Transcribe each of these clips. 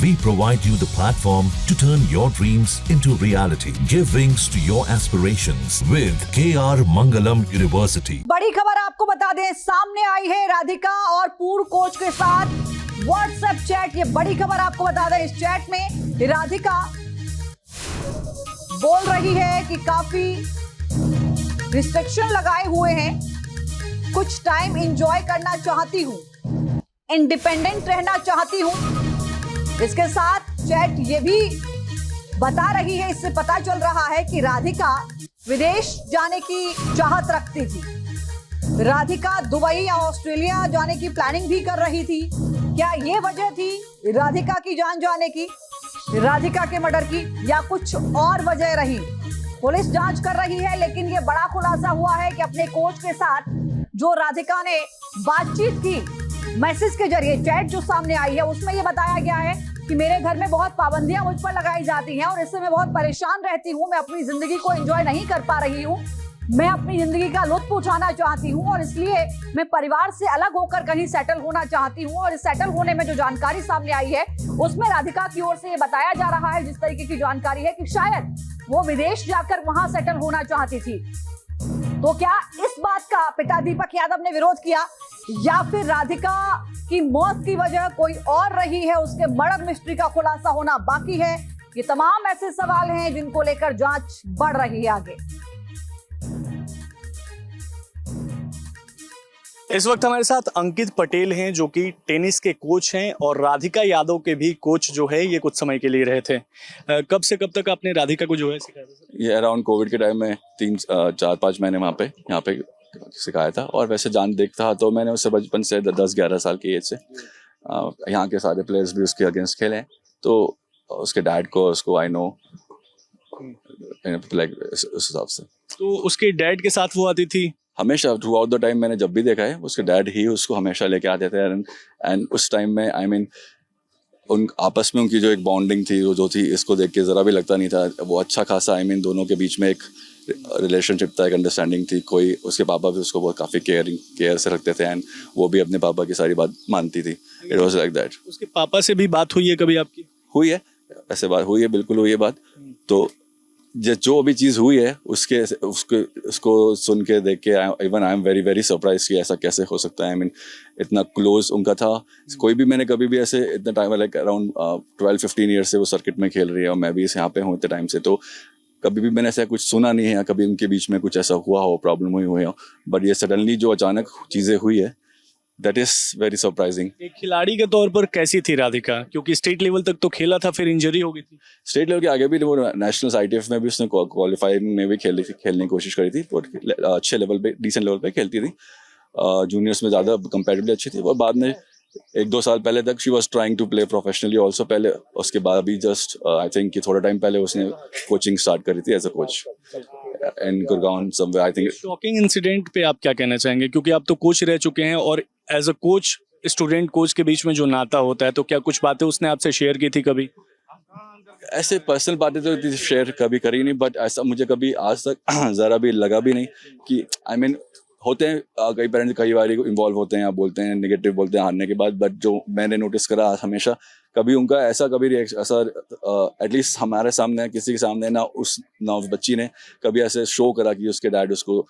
We provide you the platform to turn your dreams into reality. Give wings to your aspirations with KR Mangalam University. बड़ी खबर आपको बता दें, सामने आई है राधिका और पूर्व कोच के साथ व्हाट्सएप चैट। ये बड़ी खबर आपको बता दें, इस चैट में राधिका बोल रही है कि काफी रिस्ट्रिक्शन लगाए हुए हैं, कुछ टाइम एंजॉय करना चाहती हूं, इंडिपेंडेंट रहना चाहती हूं। इसके साथ चैट ये भी बता रही है, इससे पता चल रहा है कि राधिका विदेश जाने की चाहत रखती थी। राधिका दुबई या ऑस्ट्रेलिया जाने की प्लानिंग भी कर रही थी। क्या ये वजह थी राधिका की जान जाने की, राधिका के मर्डर की, या कुछ और वजह रही? पुलिस जांच कर रही है, लेकिन ये बड़ा खुलासा हुआ है कि अपने कोच के साथ जो राधिका ने बातचीत की मैसेज के जरिए, चैट जो सामने आई है उसमें ये बताया गया है कि मेरे घर में बहुत पाबंदियां मुझ पर लगाई जाती हैं और इससे मैं बहुत परेशान रहती हूं। मैं अपनी जिंदगी को एंजॉय नहीं कर पा रही हूं। मैं अपनी जिंदगी का लुत्फ उठाना चाहती हूं और इसलिए मैं परिवार से अलग होकर कहीं सेटल होना चाहती हूं। और इस सेटल होने में जो जानकारी सामने आई है उसमें राधिका की ओर से ये बताया जा रहा है, जिस तरीके की जानकारी है, कि शायद वो विदेश जाकर वहां सेटल होना चाहती थी। तो क्या इस बात का पिता दीपक यादव ने विरोध किया, या फिर राधिका की मौत की वजह कोई और रही है? उसके मर्डर मिस्ट्री का खुलासा होना बाकी है। ये तमाम ऐसे सवाल हैं जिनको लेकर जांच बढ़ रही है आगे। इस वक्त हमारे साथ अंकित पटेल हैं, जो कि टेनिस के कोच हैं और राधिका यादव के भी कोच जो है ये कुछ समय के लिए रहे थे। कब से कब तक आपने राधिका को जो है सिखाया था? ये अराउंड कोविड के टाइम में 4-5 महीने यहाँ पे सिखाया था। और वैसे जान देखता तो मैंने उससे बचपन से 10-11 साल की एज से यहाँ के सारे प्लेयर्स भी उसके अगेंस्ट खेले हैं, तो उसके डैड को उसको आई नो लाइक उस हिसाब से। तो उसके डैड के साथ वो आती थी हमेशा थ्रू आउट द टाइम। मैंने जब भी देखा है उसके डैड ही उसको हमेशा लेके आते थे। एंड उस टाइम में आई मीन उन आपस में उनकी जो एक बॉन्डिंग थी, वो जो थी, इसको देख के ज़रा भी लगता नहीं था वो अच्छा खासा आई मीन दोनों के बीच में एक रिलेशनशिप था, एक अंडरस्टैंडिंग थी। कोई उसके पापा भी उसको बहुत काफ़ी केयर से रखते थे एंड वो भी अपने पापा की सारी बात मानती थी। It was like that. उसके पापा से भी बात हुई है कभी आपकी? हुई है, ऐसे बात हुई है, बिल्कुल हुई है बात। तो जो अभी चीज़ हुई है उसको सुन के देख के even I am very very surprise कि ऐसा कैसे हो सकता है। आई मीन इतना क्लोज उनका था। कोई भी मैंने कभी भी ऐसे इतना टाइम लाइक अराउंड 12-15 ईयर से वो सर्किट में खेल रही है और मैं भी यहाँ पे हूँ इतने टाइम से, तो कभी भी मैंने ऐसा कुछ सुना नहीं है, कभी उनके बीच में कुछ ऐसा हुआ हो, प्रॉब्लम हुई हो। बट ये सडनली जो अचानक चीज़ें हुई है, दैट इज वेरी सरप्राइजिंग। एक खिलाड़ी के तौर पर कैसी थी राधिका? क्योंकि स्टेट लेवल तक तो खेला था, फिर इंजरी हो गई थी। स्टेट लेवल के आगे भी वो नेशनल ITF में भी उसने क्वालिफाइंग में भी खेलने की कोशिश करी थी। तो अच्छे लेवल पे, डिसेंट लेवल पे खेलती थी। जूनियर्स में ज़्यादा कंपैरेटिवली अच्छी थी। और बाद में 1-2 साल पहले तक she was trying to play professionally also. पहले उसके बाद अभी जस्ट आई थिंक कि थोड़ा टाइम पहले उसने कोचिंग स्टार्ट करी थी as a coach in Gurgaon somewhere I think. Shocking incident पे आप क्या कहना चाहेंगे? क्योंकि आप तो कोच रह चुके हैं और as a coach student coach के बीच में जो नाता होता है, तो क्या कुछ बातें उसने आपसे शेयर की थी कभी? ऐसे पर्सनल बातें तो शेयर कभी करी नहीं, बट ऐसा मुझे कभी आज तक ज़रा भी लगा भी नहीं कि आई मीन होते हैं कई पेरेंट्स कई बार इन्वॉल्व होते हैं, आप बोलते हैं नेगेटिव बोलते हैं हारने के बाद। बट जो मैंने नोटिस करा हमेशा, कभी उनका ऐसा कभी रिएक्शन ऐसा एटलीस्ट हमारे सामने किसी के सामने ना उस बच्ची ने कभी ऐसे शो करा कि उसके डैड उसको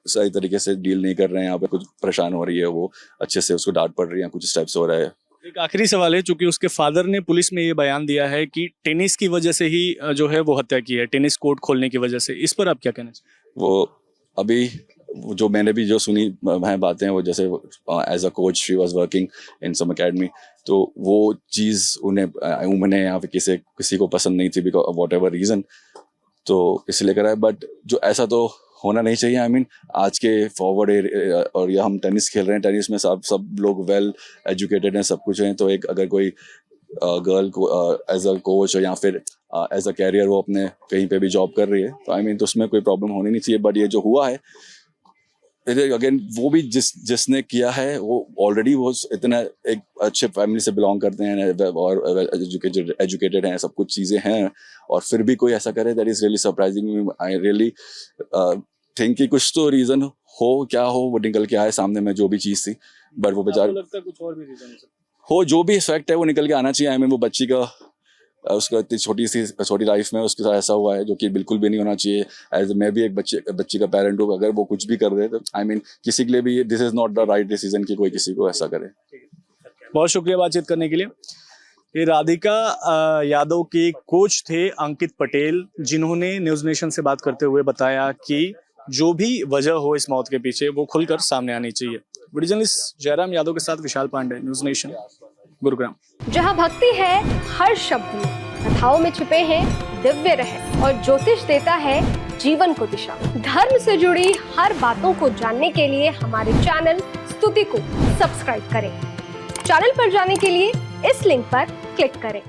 सही तरीके से डील नहीं कर रहे हैं, यहाँ पे कुछ परेशान हो रही है, वो अच्छे से उसको डांट पड़ रही है, कुछ स्टेप्स हो रहा है। एक आखिरी सवाल है, चूंकि उसके फादर ने पुलिस में ये बयान दिया है कि टेनिस की वजह से ही जो है वो हत्या की है, टेनिस कोर्ट खोलने की वजह से। इस पर आप क्या कहना चाहिए? वो अभी जो मैंने भी जो सुनी हैं बातें, वो जैसे as a coach she was working in some academy, तो वो चीज़ उन्हें या फिर किसी को पसंद नहीं थी बिकॉज वॉट एवर रीज़न, तो इसलिए करा है। बट जो ऐसा तो होना नहीं चाहिए। आई मीन आज के फॉरवर्ड और ये हम टेनिस खेल रहे हैं, टेनिस में सब लोग वेल एजुकेटेड हैं, सब कुछ हैं। तो एक अगर कोई गर्ल को एज अ कोच या फिर एज अ कैरियर वो अपने कहीं पे भी जॉब कर रही है, तो आई मीन तो उसमें कोई प्रॉब्लम होनी नहीं चाहिए। बट ये जो हुआ है अगेन, वो भी जिसने किया है वो ऑलरेडी वो इतना एक अच्छे फैमिली से बिलोंग करते हैं और एजुकेटेड हैं, सब कुछ चीज़ें हैं, और फिर भी कोई ऐसा करे, that is really surprising. I really think कि कुछ तो रीज़न हो, क्या हो वो निकल के आए सामने में जो भी चीज़ थी। बट वो बेचारा लगता है कुछ और भी रीज़न है। हो जो भी फैक्ट है वो निकल के आना चाहिए। आई मीन वो बच्ची का उसका इतनी छोटी लाइफ में उसके साथ ऐसा हुआ है जो कि बिल्कुल भी नहीं होना चाहिए। एज मैं भी एक बच्ची का पेरेंट हूँ, अगर वो कुछ भी कर दे तो आई मीन किसी के लिए भी this is not the right decision कि कोई किसी को ऐसा करे। बहुत शुक्रिया बातचीत करने के लिए। ये राधिका यादव के कोच थे अंकित पटेल, जिन्होंने न्यूज नेशन से बात करते हुए बताया कि जो भी वजह हो इस मौत के पीछे वो खुलकर सामने आनी चाहिए। वीडियो जर्नलिस्ट जयराम यादव के साथ विशाल पांडे, न्यूज नेशन, गुरुग्राम। जहां भक्ति है हर शब्द में, कथाओं में छुपे हैं दिव्य रहस्य और ज्योतिष देता है जीवन को दिशा। धर्म से जुड़ी हर बातों को जानने के लिए हमारे चैनल स्तुति को सब्सक्राइब करें। चैनल पर जाने के लिए इस लिंक पर क्लिक करें।